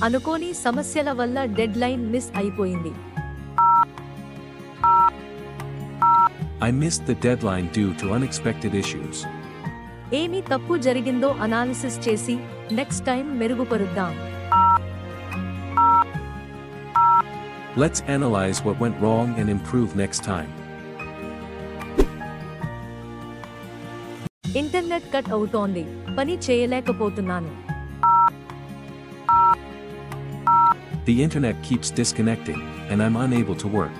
అనుకోని సమస్యల వల్ల డెడ్ లైన్ మిస్ అయిపోయింది. I missed the deadline due to unexpected issues. ఏమి తప్పు జరిగిందో అనాలిసిస్ చేసి నెక్స్ట్ టైం మెరుగుపరుద్దాం. Let's analyze what went wrong and improve next time. Internet cut అవుతోంది, పని చేయలేకపోతున్నాను. The internet keeps disconnecting, and I'm unable to work.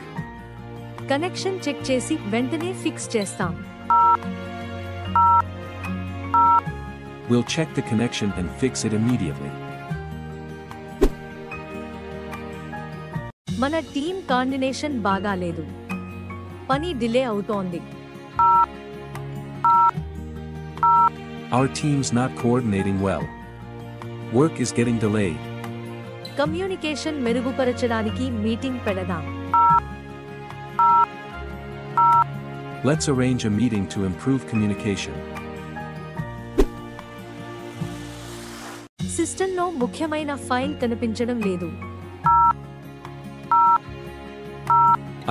Connection check చేసి వెంటనే ఫిక్స్ చేస్తాం. We'll check the connection and fix it immediately. మన team coordination బాగాలేదు, పని delay అవుతోంది. Our team's not coordinating well. Work is getting delayed. Communication మెరుగుపరచడానికి meeting పెడదాం. Let's arrange a meeting to improve communication. సిస్టంలో ముఖ్యమైన ఫైల్ కనిపించడం లేదు.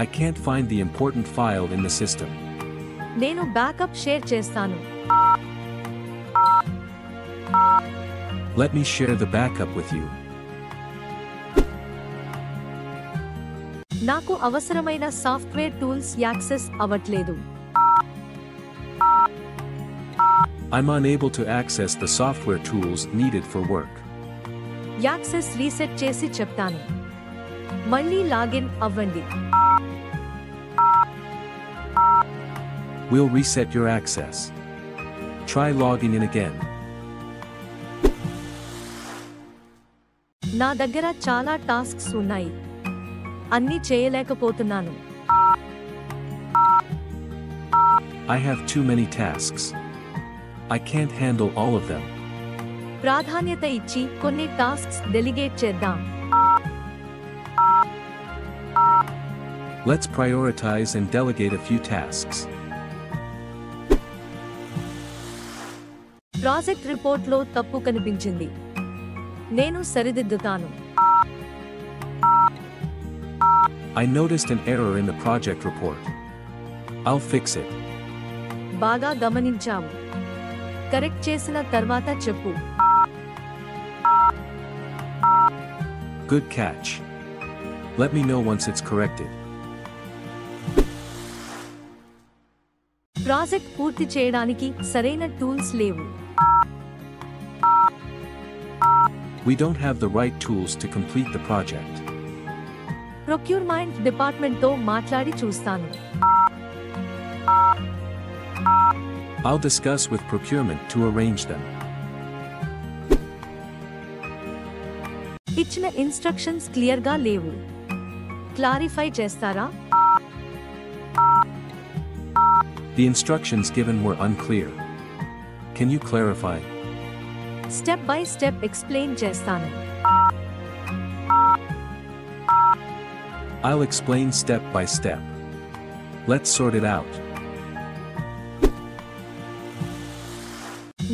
I can't find the important file in the system. నేను బ్యాకప్ షేర్ చేస్తాను. Let me share the backup with you. నాకు అవసరమైన సాఫ్ట్వేర్ టూల్స్ యాక్సెస్ అవ్వట్లేదు. I'm unable to access the software tools needed for work. Access reset చేసి చెప్తాను. మళ్ళీ login అవ్వండి. We'll reset your access. Try logging in again. నా దగ్గర చాలా టాస్క్స్ ఉన్నాయి, అన్నీ చేయలేకపోతున్నాను. I have too many tasks. I can't handle all of them. ప్రాధాన్యత ఇచ్చి కొన్ని టాస్క్స్ డెలిగేట్ చేద్దాం. Let's prioritize and delegate a few tasks. Project రిపోర్ట్లో తప్పు కనిపించింది, నేను సరిదిద్దుతాను. I noticed an error in the project report. I'll fix it. బాగా గమనించావు, correct చేసిన తర్వాత చెప్పు. Good catch. Let me know once it's corrected. Project పూర్తి చేయడానికి సరైన టూల్స్ లేవు. We don't have the right tools to complete the project. Procurement డిపార్ట్మెంట్తో మాట్లాడి చూస్తాను. I'll discuss with procurement to arrange them. ఇచ్చిన ఇన్స్ట్రక్షన్స్ క్లియర్గా లేవు, క్లారిఫై చేస్తారా? The instructions given were unclear. Can you clarify? Step by step explain చేస్తాను. I'll explain step by step. Let's sort it out.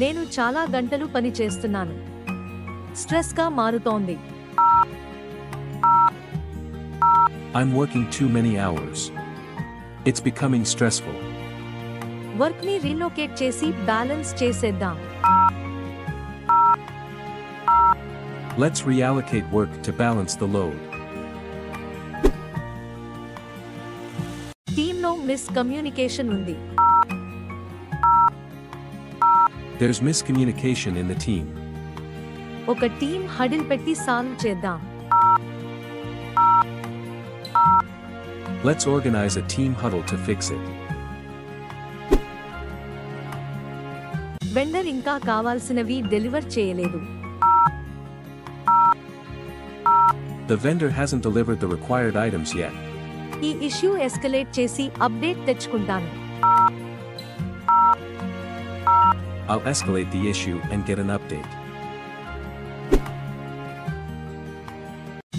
నేను చాలా గంటలు పని చేస్తున్నాను, స్ట్రెస్గా మారుతోంది. I'm working too many hours. It's becoming stressful. వర్క్ని రీలొకేట్ చేసి బ్యాలెన్స్ చేసేద్దాం. Let's reallocate work to balance the load. టీంలో మిస్కమ్యూనికేషన్ ఉంది. There's miscommunication in the team. ఒక టీం హడిల్ పెట్టి సాల్వ్ చేద్దాం. Let's organize a team huddle to fix it. Vendor ఇంకా కావాల్సినవి డెలివర్ చేయలేదు. The vendor hasn't delivered the required items yet. ఈ issue escalate చేసి అప్డేట్ తెచ్చుకుంటాను. I'll escalate the issue and get an update.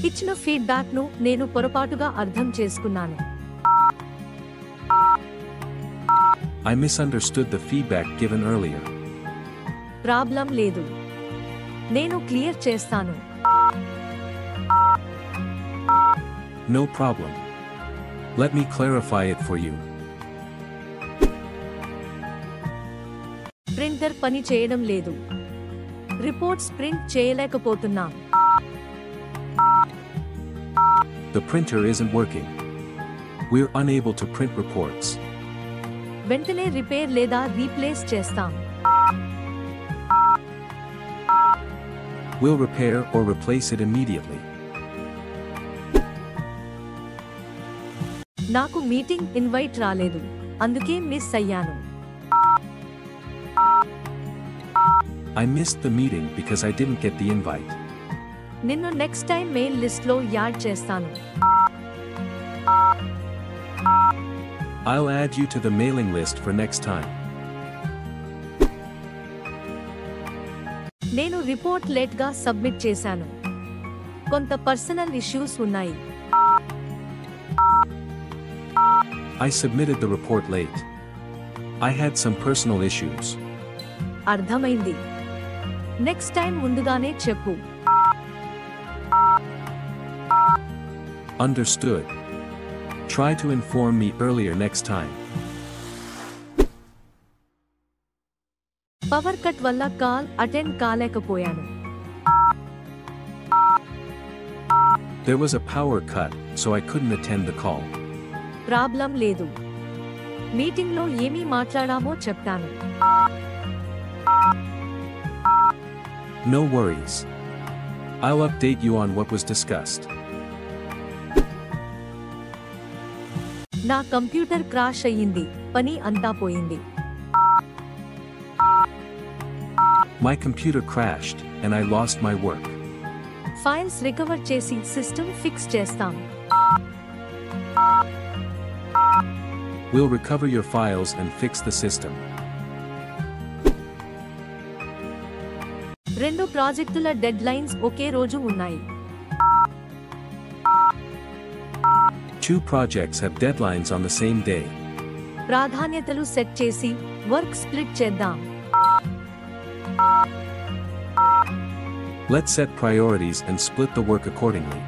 ఇచ్చిన ఫీడ్బ్యాక్ను నేను పొరపాటుగా అర్థం చేసుకున్నాను. I misunderstood the feedback given earlier. Problem లేదు, నేను క్లియర్ చేస్తాను. No problem. Let me clarify it for you. Printer పని చేయడం లేదు. రిపోర్ట్స్ ప్రింట్ చేయలేకపోతున్నాం. The printer isn't working. We're unable to print reports. వెంటనే రిపేర్ లేదా రీప్లేస్ చేస్తాం. We'll repair or replace it immediately. నాకు మీటింగ్ ఇన్వైట్ రాలేదు, అందుకే మిస్ అయ్యాను. I missed the meeting because I didn't get the invite. నిన్ను next time mail list లో add చేస్తాను. I'll add you to the mailing list for next time. నేను report late గా submit చేశాను. కొంత పర్సనల్ ఇష్యూస్ ఉన్నాయి. I submitted the report late. I had some personal issues. అర్థమైంది. Next time ముందుగానే చెప్పు. Understood. Try to inform me earlier next time. Power cut వల్ల call attend కాలేకపోయాను. There was a power cut, so I couldn't attend the call. Problem లేదు. మీటింగ్లో ఏమీ మాట్లాడామో చెప్తాను. No worries. I'll update you on what was discussed. నా computer crash అయ్యింది, పని అంతా పోయింది. My computer crashed, and I lost my work. Files recover చేసి సిస్టమ్ ఫిక్స్ చేస్తాం. We'll recover your files and fix the system. రెండు ప్రాజెక్టుల dead lines ఒకే రోజు ఉన్నాయి. Two projects have deadlines on the same day. ప్రాధాన్యతలు సెట్ చేసి work split చేద్దాం. Let's set priorities and split the work accordingly.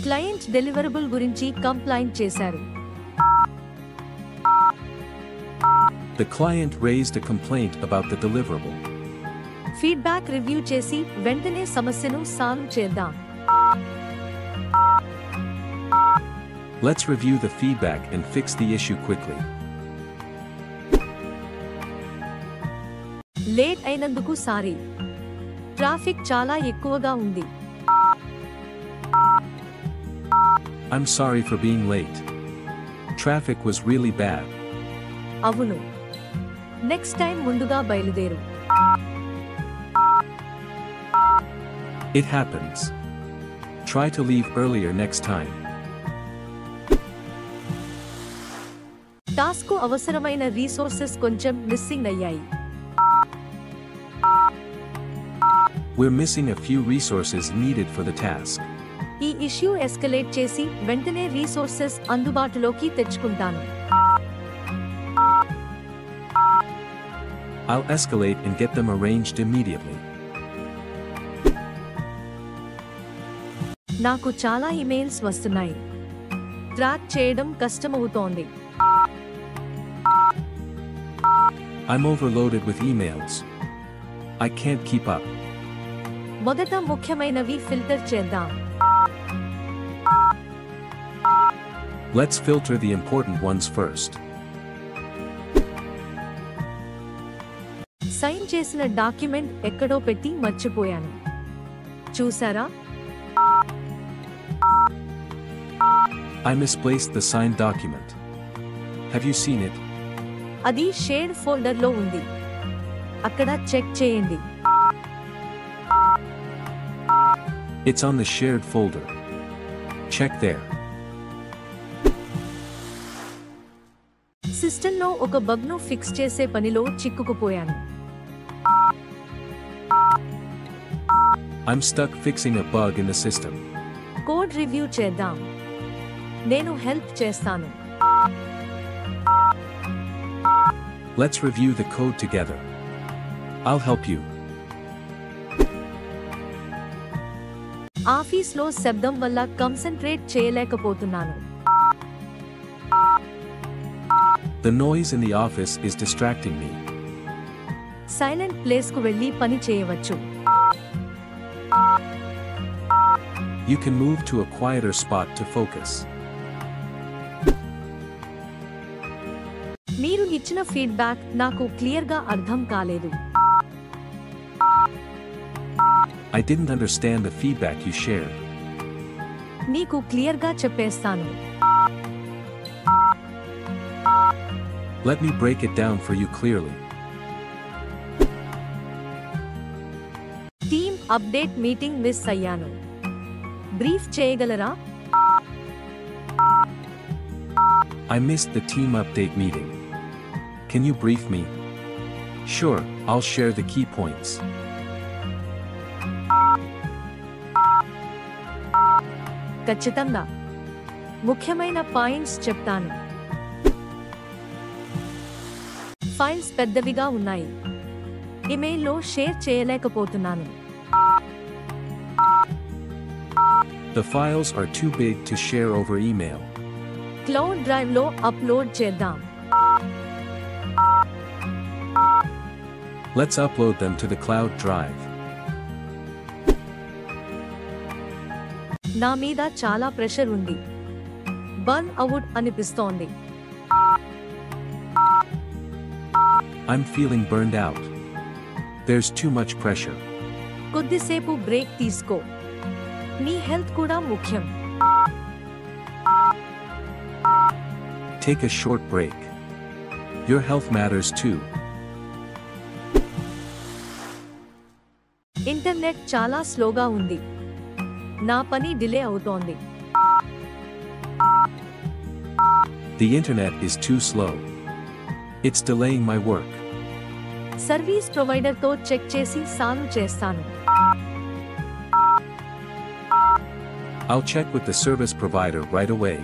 Client deliverable గురించి complaint చేశారు. The client raised a complaint about the deliverable. Feedback review చేసి వెంటనే సమస్యను solve చేద్దాం. Let's review the feedback and fix the issue quickly. Late అయినందుకు sorry. Traffic చాలా ఎక్కువగా ఉంది. I'm sorry for being late. Traffic was really bad. అవును. Next time ముందుగా బయలుదేరు. It happens. Try to leave earlier next time. టాస్కు అవసరమైన resources కొంచెం missing అయ్యాయి. We're missing a few resources needed for the task. ఈ ఇష్యూ ఎస్కలేట్ చేసి వెంటనే resources అందుబాటులోకి తెచ్చుకుంటాను. I'll escalate and get them arranged immediately. నాకు చాలా ఇమెయిల్స్ వస్తున్నాయి. ట్రాక్ చేయడం కష్టమవుతోంది. I'm overloaded with emails. I can't keep up. మొదట ముఖ్యమైనవి ఫిల్టర్ చేద్దాం. Let's filter the important ones first. Sign చేసిన డాక్యుమెంట్ ఎక్కడో పెట్టి మర్చిపోయాను. చూసారా? I misplaced the signed document. Have you seen it? అది షేర్డ్ ఫోల్డర్లో ఉంది. అక్కడ చెక్ చేయండి. It's on the shared folder. Check there. సిస్టంలో ఒక బగ్ను ఫిక్స్ చేసే పనిలో చిక్కుకుపోయాను. I'm stuck fixing a bug in the system. Code review చేద్దాం. నేను హెల్ప్ చేస్తాను. Let's review the code together. I'll help you. ఆఫీస్లో శబ్దం వల్ల కాన్సంట్రేట్ చేయలేకపోతున్నాను. The noise in the office is distracting me. Silent ప్లేస్కు వెళ్ళి పని చేయవచ్చు. You can move to a quieter spot to focus. మీరు ఇచ్చిన ఫీడ్బ్యాక్ నాకు క్లియర్గా అర్థం కాలేదు. I didn't understand the feedback you shared. నీకు క్లియర్గా చెప్పేస్తాను. Let me break it down for you clearly. Team update meeting miss అయ్యాను. బ్రీఫ్ చేయగలరా? I missed the team update meeting. Can you brief me? Sure, I'll share the key points. ఖచ్చితంగా. ముఖ్యమైన points చెప్తాను. Files పెద్దవిగా ఉన్నాయి. ఇమెయిల్లో share చేయలేకపోతున్నాను. The files are too big to share over email. Cloud డ్రైవ్లో upload చేద్దాం. Let's upload them to the cloud drive. నా మీద చాలా ప్రెషర్ ఉంది. బర్న్ అవుట్ అనిపిస్తోంది. I'm feeling burned out. There's too much pressure. కొద్దిసేపు బ్రేక్ తీసుకో. నీ హెల్త్ కూడా ముఖ్యం. Take a short break. Your health matters too. Internet చాలా స్లోగా ఉంది. నా పని డిలే అవుతోంది. The internet is too slow. It's delaying my work. Service ప్రొవైడర్తో చెక్ చేసి సాల్వ్ చేస్తాను. I'll check with the service provider right away.